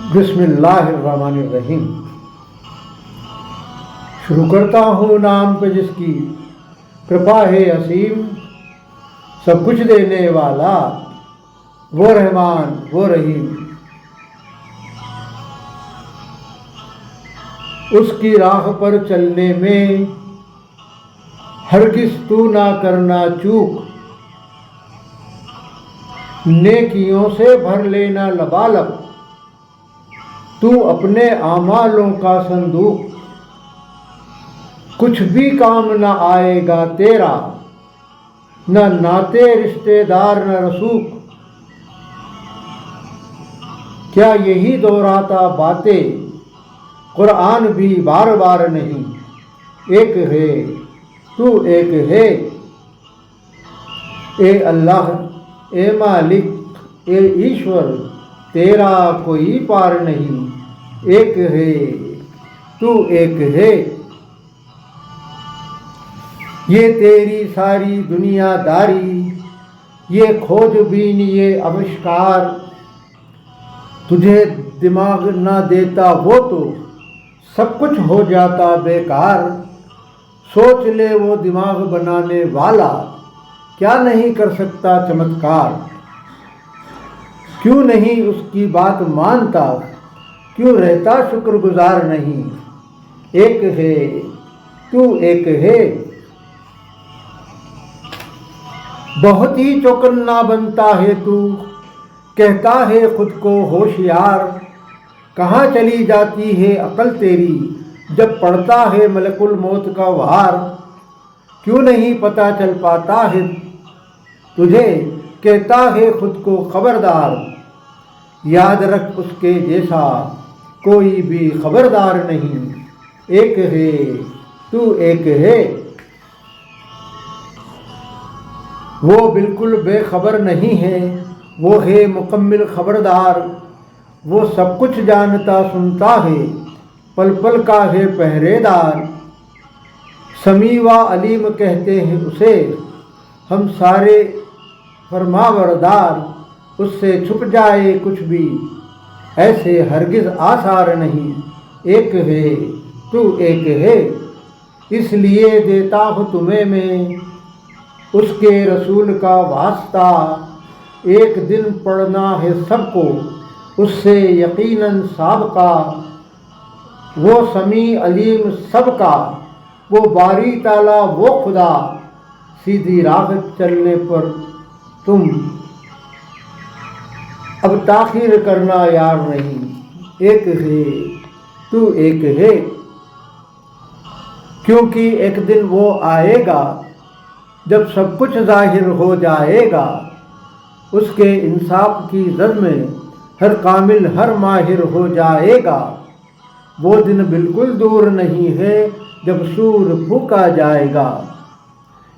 बिस्मिल्लाहिर्रहमानिर्रहीम। शुरू करता हूँ नाम पे जिसकी कृपा है असीम, सब कुछ देने वाला वो रहमान वो रहीम। उसकी राह पर चलने में हरगिज़ तू ना करना चूक, नेकियों से भर लेना लबालब तू अपने आमालों का संदूक। कुछ भी काम न आएगा तेरा, न नाते रिश्तेदार न रसूख। क्या यही दोहराता बातें कुरान भी बार बार नहीं। एक है तू एक है, ए अल्लाह ए मालिक ए ईश्वर, तेरा कोई पार नहीं। एक है तू एक है, ये तेरी सारी दुनियादारी, ये खोजबीन ये आविष्कार। तुझे दिमाग ना देता वो तो सब कुछ हो जाता बेकार। सोच ले वो दिमाग बनाने वाला क्या नहीं कर सकता चमत्कार। क्यों नहीं उसकी बात मानता, क्यों रहता शुक्रगुजार नहीं। एक है तू एक है, बहुत ही चौकन्ना बनता है तू, कहता है खुद को होशियार। कहाँ चली जाती है अकल तेरी जब पड़ता है मलकुल मौत का वार। क्यों नहीं पता चल पाता है तुझे, कहता है खुद को खबरदार। याद रख उसके जैसा कोई भी खबरदार नहीं। एक है तू एक है, वो बिल्कुल बेखबर नहीं है, वो है मुकम्मिल खबरदार। वो सब कुछ जानता सुनता है, पल पल का है पहरेदार। समीवा अलीम कहते हैं उसे हम सारे फरमाबरदार। उससे छुप जाए कुछ भी ऐसे हरगिज़ आसार नहीं। एक है तू एक है, इसलिए देता हूँ तुम्हें मैं उसके रसूल का वास्ता। एक दिन पढ़ना है सबको उससे यकीनन साबका। वो समी अलीम सबका, वो बारी ताला वो खुदा। सीधी राह चलने पर तुम अब ताखीर करना यार नहीं। एक है तू एक है, क्योंकि एक दिन वो आएगा जब सब कुछ जाहिर हो जाएगा। उसके इंसाफ की जद में हर कामिल हर माहिर हो जाएगा। वो दिन बिल्कुल दूर नहीं है जब सूर फूका जाएगा।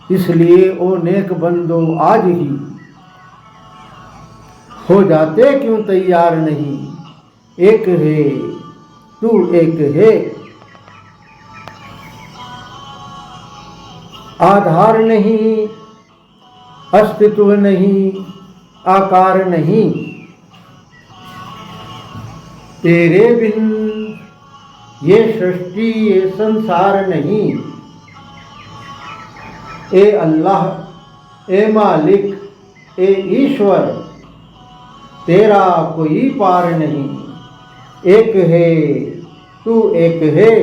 इसलिए ओ नेक बंदो आज ही हो जाते क्यों तैयार नहीं। एक है तू एक है, आधार नहीं अस्तित्व नहीं आकार नहीं। तेरे बिन ये सृष्टि ये संसार नहीं। ए अल्लाह ए मालिक ए ईश्वर, तेरा कोई पार नहीं। एक है तू एक है।